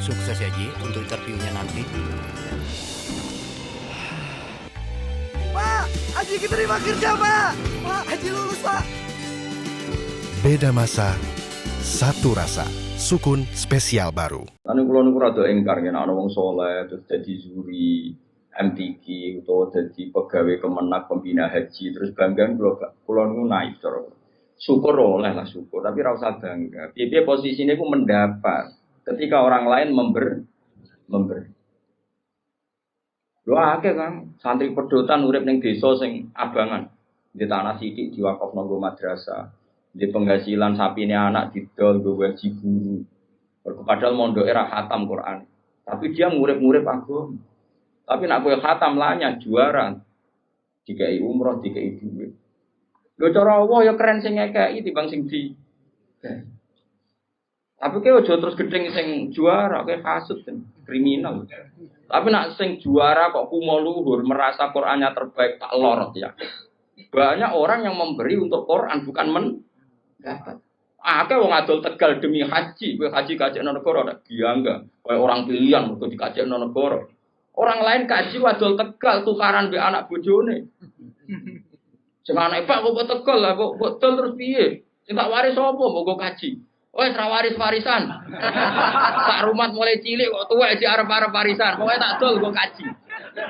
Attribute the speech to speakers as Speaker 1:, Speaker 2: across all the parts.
Speaker 1: Sukses ya Ji untuk interviewnya nanti.
Speaker 2: Pak, Haji keterima kerja Pak. Pak, Haji lulus Pak.
Speaker 3: Beda masa, satu rasa. Sukun spesial baru.
Speaker 4: Anu kula niku rada engkar yen ana wong saleh terus dadi juri MTQ utawa dadi pegawai Kemenak pembina haji terus bangga kula niku naik cara. Syukur oleh lah syukur tapi ora usah bangga. Piye posisine ku mendapat ketika orang lain memberi. Lho akeh Kang, santri pedotan urip ning desa sing abangan. Di tanah sithik diwakafno nggo madrasah. Di penghasilan sapine anak didol nggo gaji guru. Padahal mondoke ra khatam Quran. Tapi dia ngurip-ngurip agama. Tapi nek kowe khatam lanya juara. Dikai umroh, dikai duit. Lho cara Allah ya keren sing ngekeki timbang sing di. Tapi kowe aja terus gedeng sing juara, kowe hasud kan kriminal. Tapi nek sing juara kok kumo luhur merasa Qur'annya terbaik tak lorot ya. Banyak orang yang memberi untuk Quran bukan dapat. Akeh wong adol Tegal demi haji, kowe haji kajekno negara nek diangga, kowe orang pilihan mergo dikajekno negara. Orang lain kaji adol Tegal tukaran mbek anak bojone. Sing anake Pak kok Tegal lah kok dol terus piye? Sing tak waris sapa mbok kaji? Wes ra waris-warisan. Sak rumat mulai cilik kok tuwek di arep-arep warisan. Pokoke tak dol kok kaji.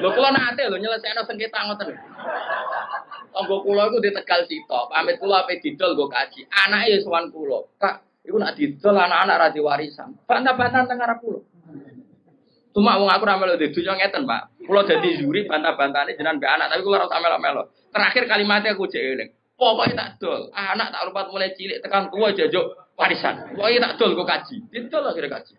Speaker 4: Lho kula nate lho nyelesekno sengketa ngoten. Tangga kula iku di Tegal sitok, pamit kula ape didol nggo kaji. Anake sowan kula, Pak, iku nak didol anak-anak ra diwarisan. Bantah-bantahan teng arep kula. Cuma wong aku ra melu di dunya ngeten, Pak. Kula dadi juri bantah-bantahane jenengan mbek anak, tapi kula ora usah melo-melo. Terakhir kalimatnya aku jek eling. Pokoke tak dol, anak tak rupat mulai cilik tekan tua jajuk warisan. Pokoke tak dol nggo kaji. Didol akhire kaji.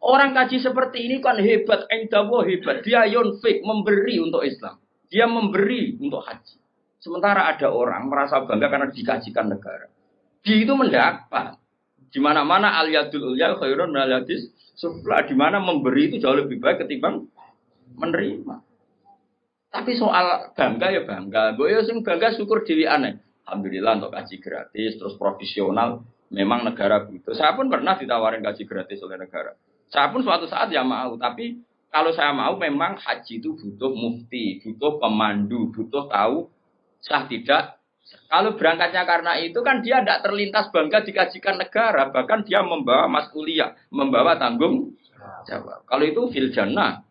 Speaker 4: Orang kaji seperti ini kan hebat, engdawo hebat. Dia yunfik, memberi untuk Islam. Dia memberi untuk haji. Sementara ada orang merasa bangga karena dikajikan negara. Dia itu mendapat. Di mana-mana al-yadul ulya khairun minal yadis sufla. Di mana memberi itu jauh lebih baik ketimbang menerima. Tapi soal bangga ya bangga. Gue sing bangga syukur diri aneh. Alhamdulillah untuk kaji gratis, terus profesional. Memang negara butuh. Saya pun pernah ditawarin kaji gratis oleh negara. Saya pun suatu saat ya mau, tapi kalau saya mau memang haji itu butuh mufti, butuh pemandu, butuh tahu sah tidak. Kalau berangkatnya karena itu kan dia tidak terlintas bangga dikajikan negara, bahkan dia membawa mas'uliyah, membawa tanggung jawab. Kalau itu fil jannah.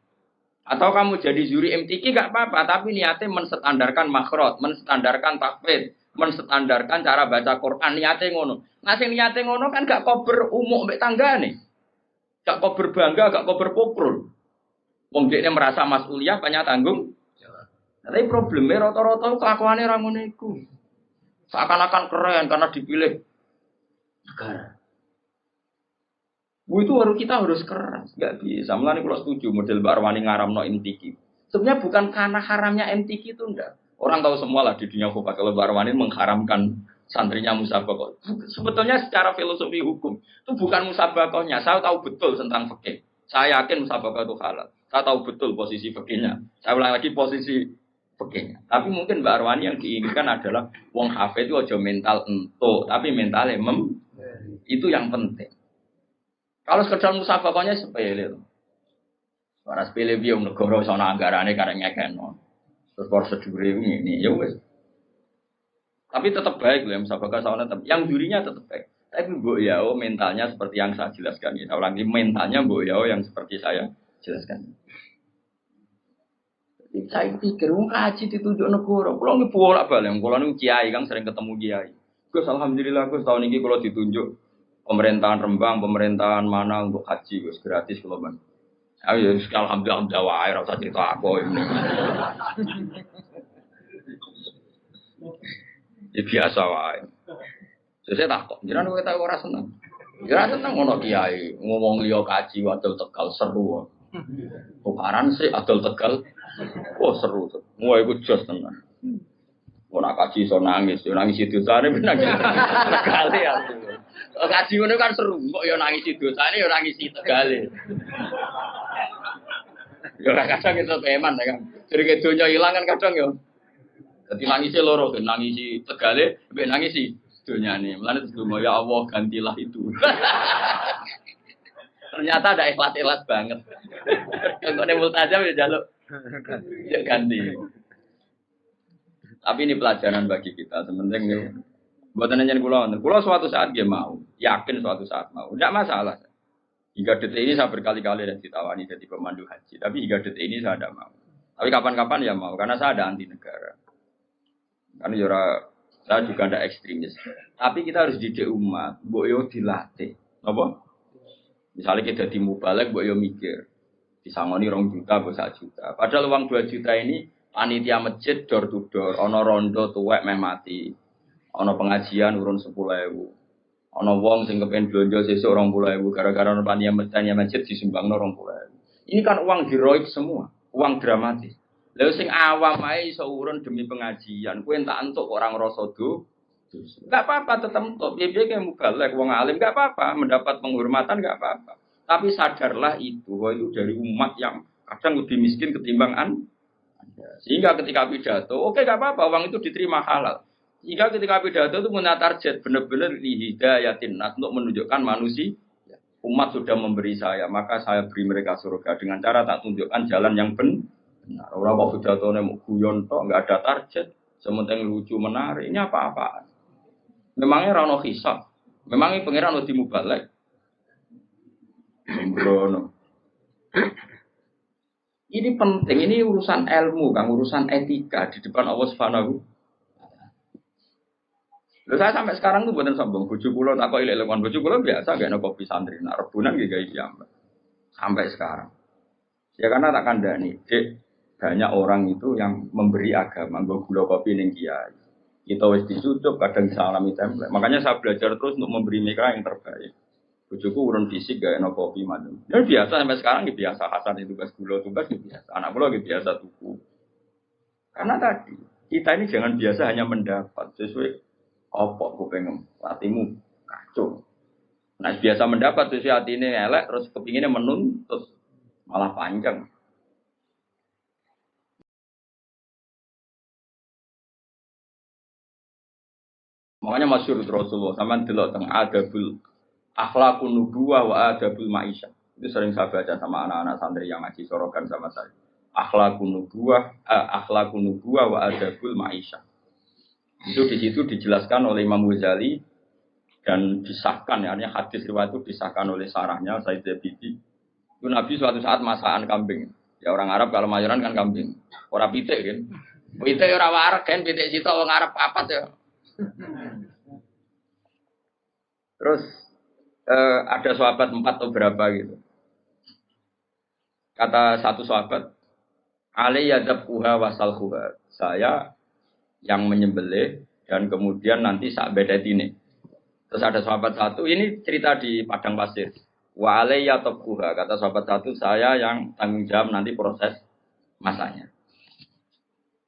Speaker 4: Atau kamu jadi juri MTQ gak apa-apa, tapi niatnya menstandarkan makhraj, menstandarkan takfid, menstandarkan cara baca Quran, niatnya ngono. Nah sing niatnya ngono kan gak kober umuk mbek tanggane. Gak kau berbangga, gak kau berpokrol. Wong dekne merasa mas'uliyah banyak tanggung. Tapi problemnya rata-rata kelakuannya orang ngono iku. Seakan-akan keren karena dipilih negara. Itu kita harus keras, gak bisa. Mulane kula setuju model Mbak Arwani ngaramno MTQ. Sebenarnya bukan karena haramnya MTQ itu enggak. Orang tahu semua lah di dunia hukum kalau Mbak Arwani mengharamkan santrinya musabakoh. Sebetulnya secara filosofi hukum itu bukan musabakohnya. Saya tahu betul tentang fikih. Saya yakin musabakoh itu halal. Saya tahu betul posisi fikihnya. Saya ulang lagi posisi fikihnya. Tapi mungkin Mbak Arwani yang diinginkan adalah wong hafid itu aja mental entuk, tapi mentalnya itu yang penting. Kalau sekedar musabakohnya sepele. Ora sepele piye negara iso ana anggarane karek ngekeno. Terus prosedur ini ya wis. Tapi tetap baik loh, musabaqah sawana tetap. Yang jurinya tetap baik. Tapi Mbok Yao mentalnya seperti yang saya jelaskan. Saya ulangi mentalnya Mbok Yao yang seperti saya jelaskan. Saya pikir wong kaji ditunjuk negara. Kulo nggih bolak-balik, kulo niku kiai Kang sering ketemu kiai. Gus alhamdulillah Gus tahun ini kulo ditunjuk pemerintahan Rembang, pemerintahan mana untuk haji Gus gratis kulo ban. Ayo alhamdulillah wae ora usah cerita aku ini. Ya biasa wae. Saya takut, jenengan kowe tak ora seneng. Ya ora seneng ngono kiai, ngomong liya kaji wadul Tegal seru. Tukaran sih adol Tegal. Oh seru tuh. Wah iku jos tenan. Ora kaji iso nangis, yo nangis dosane nangis. Tegale ya. Kaji ngono kan seru, kok yo nangis dosane yo nangis Tegale. Yo kadang itu teman ya kan. Jadi donya ilang kan kadang yo. Dadi nangisi loro, nangisi Tegale, mbek nangisi donyane. Mulane donga ya Allah gantilah itu. Ternyata ada ikhlas-ikhlas banget. Kalau nih multajam ya jaluk ya ganti. Tapi ini pelajaran bagi kita. Sementing nih, buatan nanya kulo suatu saat dia mau, yakin suatu saat mau, tidak masalah. Hingga detik ini saya berkali-kali dan ditawani jadi pemandu haji. Tapi hingga detik ini saya tidak mau. Tapi kapan-kapan ya mau, karena saya ada anti negara. Karena yora saya juga ada ekstremis. Tapi kita harus didik umat, boyo dilatih. Apa? Misalnya kita di mubalek, boyo mikir. Disangoni 2 juta, 1 juta. Padahal uang 2 juta ini panitia masjid door to door, ono rondo tuwek meh mati. Ono pengajian urun 10.000. Ono wong sing kepen blonjo sesuk 20.000 gara-gara ono panitia masjid disumbangno 20.000. Ini kan uang heroik semua, uang dramatis. Lha sing awam ae iso urun demi pengajian, kowe entak entuk orang rasa do. Enggak apa-apa tetep entuk. Piye-piye ke mubalek wong alim enggak apa-apa, mendapat penghormatan enggak apa-apa. Tapi sadarlah itu dari umat yang kadang lebih miskin ketimbang Anda. Sehingga ketika pidato, oke gak apa-apa, uang itu diterima halal. Sehingga ketika pidato itu punya target benar-benar lihidayatin nas untuk menunjukkan manusia. Umat sudah memberi saya, maka saya beri mereka surga dengan cara tak tunjukkan jalan yang benar. Orang kok pidato mau guyon tok, nggak ada target, sementing lucu menarik, ini apa-apaan. Memangnya rano hisab, memangnya pangeran di mubalek. Sembrono. Ini penting, ini urusan ilmu, kan urusan etika di depan Allah Subhanahu. Lalu saya sampai sekarang tuh buatan sombong, bojo kula tak kok ilek-ilekon bojo kula biasa gak ada kopi santri, nak rebunan gak gawe piyambak. Sampai sekarang. Ya karena tak kandhani, Dek, banyak orang itu yang memberi agama, nggo gula kopi ning kiai. Kita wis dicucuk kadang salami template. Makanya saya belajar terus untuk memberi mereka yang terbaik. Bojoku urun fisik gak enak kopi manung. Ya biasa sampai sekarang ya biasa Hasan itu tugas gula tugas ya biasa. Anak kula ya biasa tuku. Karena tadi kita ini jangan biasa hanya mendapat sesuai opok kuping hatimu kacau. Nah biasa mendapat sesuai hati ini elek terus kepinginnya menuntut malah panjang. Makanya masyhur Rasulullah sampean delok teng adabul akhlakun nubuwah wa adabul maisha. Itu sering saya baca sama anak-anak santri yang ngaji sorokan sama saya. Akhlakun nubuwah wa adabul maisha. Itu di situ dijelaskan oleh Imam Ghazali dan disahkan ya, artinya hadis riwayat itu disahkan oleh sarahnya Said Zabidi. Itu Nabi suatu saat masakan kambing. Ya orang Arab kalau mayoran kan kambing. Ora pitik kan. Pitik ora wareg kan, pitik sitok wong Arab papat ya. Terus ada sahabat 4 atau berapa gitu. Kata satu sahabat, aliyadabkuha wasalhuha. Saya yang menyembelih dan kemudian nanti sak bedetine. Terus ada sahabat satu, ini cerita di padang pasir. Wa aliyadabkuha. Kata sahabat satu, saya yang tanggung jawab nanti proses masanya.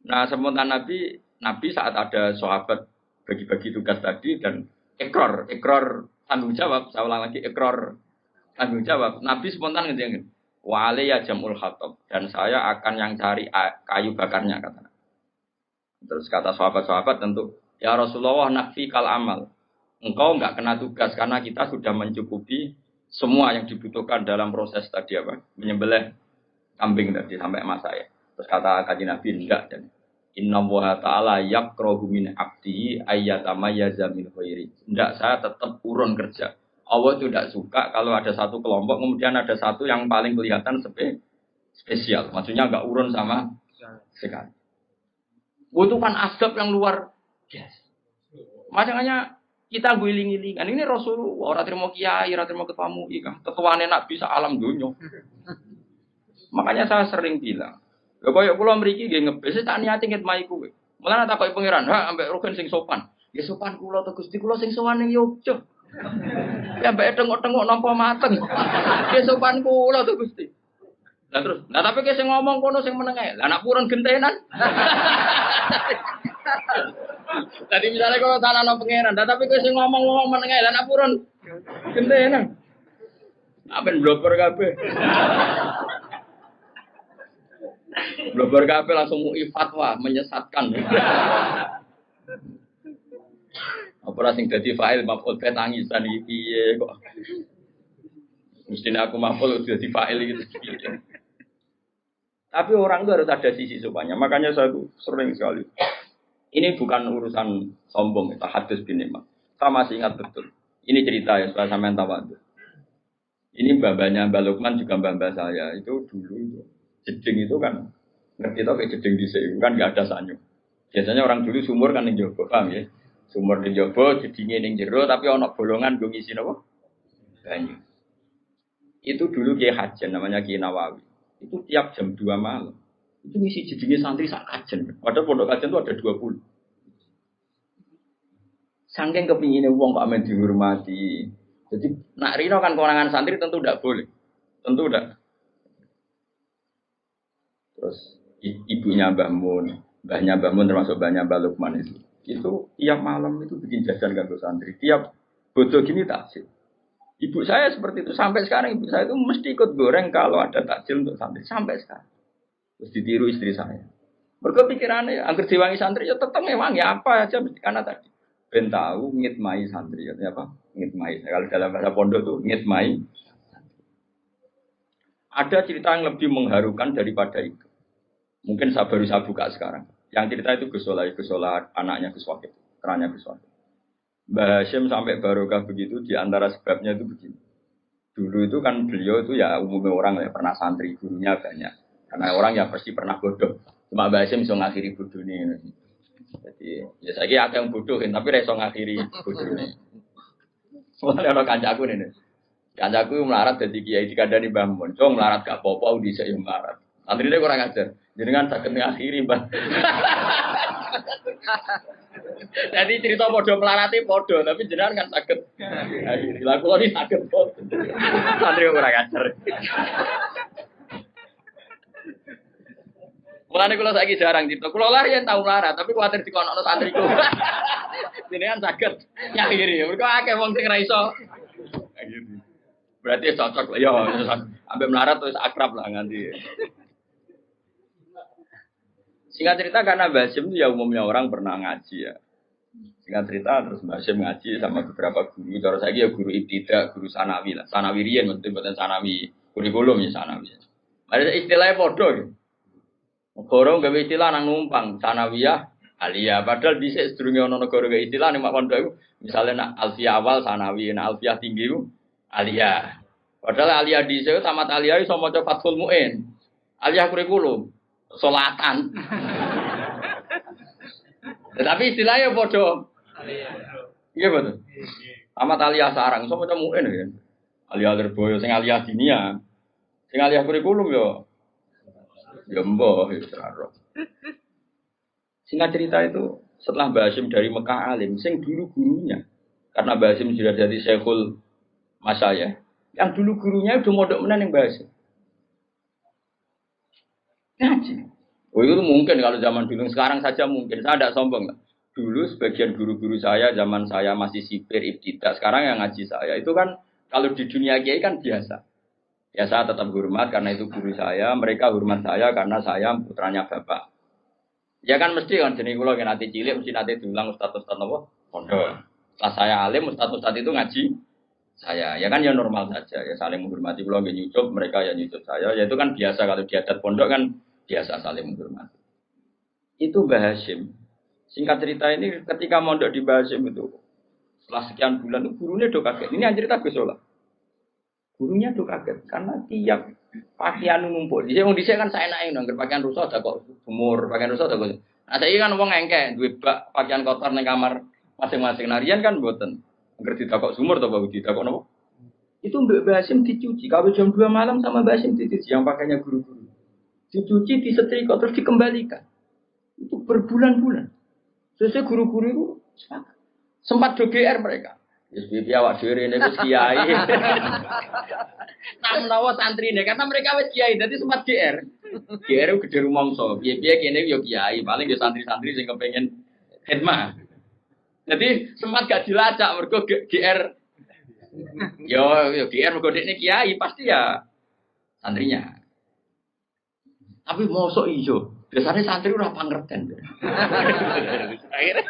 Speaker 4: Nah, sementara Nabi saat ada sahabat bagi-bagi tugas tadi dan ikrar tanggung jawab, saya ulang lagi ikrar tanggung jawab. Nabi spontan ngene, wa alayya jamul hatab, dan saya akan yang cari kayu bakarnya kata. Terus kata sahabat-sahabat tentu, ya Rasulullah nakfi kal amal. Engkau enggak kena tugas karena kita sudah mencukupi semua yang dibutuhkan dalam proses tadi apa? Menyembelih kambing tadi sampai masa ya. Terus kata Kanjeng Nabi enggak dan Inna wa ta'ala yakrahu min abdihi ayyatamayyaza min khairi. Tidak, saya tetap urun kerja. Allah itu tidak suka kalau ada satu kelompok, kemudian ada satu yang paling kelihatan spesial. Maksudnya enggak urun sama sekali. Butuhkan adab yang luar biasa. Makanya kita guling-gilingan. Ini Rasulullah, orang terima kiai, orang terima ketua MUI, kan. Ketuanya nak bisa alam dunia. Makanya saya sering bilang, ya kaya kula mriki nggih ngebes tak niati nget mai kuwe. Mulane tak koyo pangeran, ha ambek rugen sing sopan. Ya sopan kula to Gusti kula sing sowan ning Yogya. Ya ambek tengok-tengok nampa mateng. Ya sopan kula to Gusti. Lah terus, lah tapi ki sing ngomong kono sing meneng ae. Lah anak purun gentenan. Tadi misalnya kalau tanah nang pangeran, tapi ki sing ngomong meneng ae. Lah anak purun gentenan. Aben blobor kabeh. Blobar kabeh langsung mui fatwa menyesatkan. Apa sing dadi fa'il maf'ul tangisan iki piye kok. Mestinya aku maful udah di file gitu. Tapi orang itu harus ada sisi sopannya. Makanya saya tuh sering sekali. Ini bukan urusan sombong, itu hadis bin Imam. Saya masih ingat betul. Ini cerita ya, supaya sampean tahu. Ini babanya Mbak Lukman juga mbak saya. Itu dulu itu. Jeding itu kan, ngerti tau kayak jeding di sini, kan nggak ada sanyu. Biasanya orang dulu sumur kan yang jowo, paham ya? Sumur di jowo, jedingnya yang jero, tapi ono bolongan gue ngisi apa? Banyu. Itu dulu Kiai Hajen, namanya Kiai Nawawi. Itu tiap jam 2 malam. Itu ngisi jedingnya santri sak kajen. Padahal pondok kajen itu ada 20. Saking kepinginnya uang Pak Amin dihormati. Jadi nak Rino kan kewenangan santri tentu tidak boleh. Tentu tidak. Terus ibunya Mbah Mun, mbahnya Mbah Mun termasuk mbahnya Mbah Lukman itu. Itu tiap malam itu bikin jajan kanggo santri. Tiap bodoh gini takjil. Ibu saya seperti itu sampai sekarang ibu saya itu mesti ikut goreng kalau ada takjil untuk santri sampai sekarang. Terus ditiru istri saya. Mergo pikirannya angger diwangi santri ya tetep memang ya apa aja mesti karena tadi ben tahu ngitmai santri ya apa? Ngitmai. Kalau dalam bahasa pondok tuh ngitmai. Ada cerita yang lebih mengharukan daripada itu. Mungkin saya baru saya buka sekarang. Yang cerita itu Gus Solah anaknya Gus Wakil, kerannya Gus Wakil. Mbah Hashim sampai barokah begitu, di antara sebabnya itu begini. Dulu itu kan beliau itu ya umumnya orang ya pernah santri, gurunya banyak. Karena orang ya pasti pernah bodoh. Cuma Mbah Hashim bisa ngakhiri bodoh ini. Jadi ya saya kira ada yang bodohin, tapi bisa ngakhiri bodoh ini. Soalnya ada kancaku ini. Kancaku melarat jadi kiai dikandani Mbah Mun. Cuma melarat gak apa-apa, bisa yang melarat. Santri dia kurang ajar. Jadi kan sakit ngakhiri Mbah. Jadi cerita podo melarati podo, tapi jenengan kan sakit. Dilaku lo ini sakit podo. Santri kurang ajar. Mulane kula saiki jarang cerita. Kula lah yen tau melarat, tapi kuwatir dikonokno santriku. Jenengan sakit ngakhiri. Mergo akeh wong sing ra iso. Berarti cocok lah ya. Ambek melarat terus akrab lah nganti. Singkat cerita karena Mbah Hashim itu ya umumnya orang pernah ngaji ya. Singkat cerita terus Mbah Hashim ngaji sama beberapa guru. Terus lagi ya guru ibtidah, guru sanawi lah. Sanawi riyen mboten sanawi kurikulum ya sanawi. Ada istilahnya podo ya. Negara gawe istilah nang numpang sanawiyah aliyah. Padahal dhisik sedurunge ana negara gawe istilah ning mak pondok iku misale nak alfiyah awal sanawi, nak alfiyah tinggi iku aliyah. Padahal aliyah dhisik tamat aliyah iso maca Fathul Muin. Aliyah kurikulum. Solatan. Tetapi istilahnya bodoh. Iya betul. Amat aliyah sarang, so macam mungkin kan. Aliyah terboyo, sing aliyah dinia, sing aliyah kurikulum yo, mbah itu terarok. Singkat cerita itu setelah Mbah Hashim dari Mekah alim, sing dulu gurunya, karena Mbah Hashim sudah jadi Syekhul Masyayikh, yang dulu gurunya udah modok menan yang Mbah Hashim. Ngaji. Oh itu mungkin kalau zaman dulu, sekarang saja mungkin. Saya tidak sombong lah. Dulu sebagian guru-guru saya, zaman saya masih sipir, ibtidah. Sekarang yang ngaji saya. Itu kan kalau di dunia kiai kan biasa. Ya saya tetap hormat karena itu guru saya. Mereka hormat saya karena saya putranya bapak. Ya kan mesti kan. Jadi kalau nanti cilik, mesti nanti diulang ustadz-ustadz apa? Pondok. Setelah saya alim, ustadz-ustadz itu ngaji saya. Ya kan ya normal saja. Ya saling menghormati. Kalau nggak nyucup, mereka ya nyucup saya. Ya itu kan biasa. Kalau di adat pondok kan biasa saling menghormati. Itu Mbah Hashim. Singkat cerita ini ketika mondok di Mbah Hashim itu setelah sekian bulan itu gurunya do kaget. Ini yang cerita Gus Solah. Gurunya do kaget karena tiap pakaian numpuk. Di sini kan saya naik nangger pakaian rusak ada kok umur, pakaian rusak ada kok. Nah saya kan wong engke duwe bak pakaian kotor ning kamar masing-masing narian kan mboten. Angger ditakok sumur to bagus ditakok napa? Itu Mbah Hashim dicuci. Kalau jam 2 malam sama Mbah Hashim dicuci yang pakainya guru-guru. Dicuci, disetrika, terus dikembalikan. Itu berbulan-bulan. Sesuai guru-guru itu sempat do GR mereka. SBB awak dhewe rene wis kiai. Tak menawa santrine karena mereka wis kiai, jadi sempat GR. GR itu gede rumangsa. Piye-piye kene yo kiai, paling yo santri-santri sing kepengin khidmah. Jadi sempat gak dilacak mergo GR. Yo GR mergo dekne kiai pasti ya santrinya. Tapi mosok iso. Biasanya santri ora pangerten. Akhirnya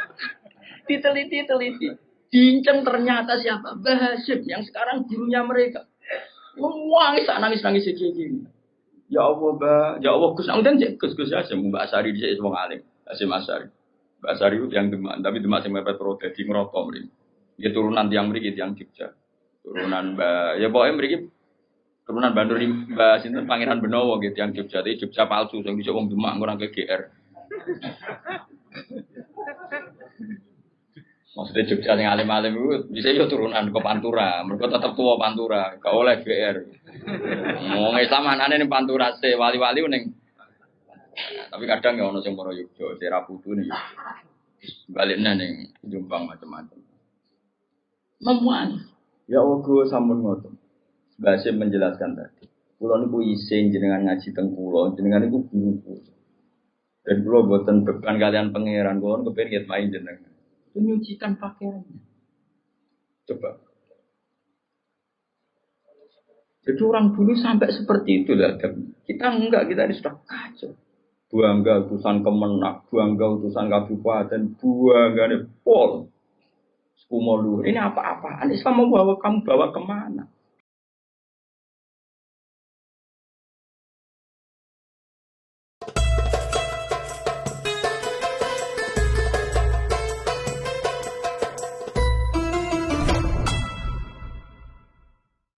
Speaker 4: diteliti. Dinceng ternyata siapa? Mbah Hashim yang sekarang gurunya mereka. Nangis nangis iki. Ya Allah, Mbak. Ya Allah, Gus. Nang cek Gus aja Mbak Asari dhisik wong alim. Asim Asari. Mbak Asari itu yang Demak, tapi Demak sing mepet pro dadi ngroto mriki. Ya turunan tiang mriki tiang Jogja. Turunan Mbak, ya pokoke mriki turunan Bandur Mbak sinten Pangeran Benowo gitu tiang Jogja. Tapi Jogja palsu sing bisa wong Demak ora ke GR. Maksudnya Jogja yang alim-alim itu bisa yo turunan ke Pantura, mereka tetap tua Pantura, gak oleh GR. Ngomong Islam anane ning Pantura se wali-wali ning. Tapi kadang ya ono sing para Yogya, Sera Putu nih. Baliknya ning Jombang macam-macam. Memuan. Ya Allah sampun ngoten. Bahasa menjelaskan tadi. Kula niku isin jenengan ngaji teng kula, jenengan niku guru. Dan kula boten beban kalian pangeran, kula kepengin main jenengan. Menyucikan pakaiannya. Coba. Jadi orang dulu sampai seperti itu lah. Kita enggak, kita ini sudah kacau. Buangga utusan Kemenak, buangga utusan kabupaten, buangga pol. Skumolu. Ini apa-apaan? Islam mau bawa kamu bawa kemana?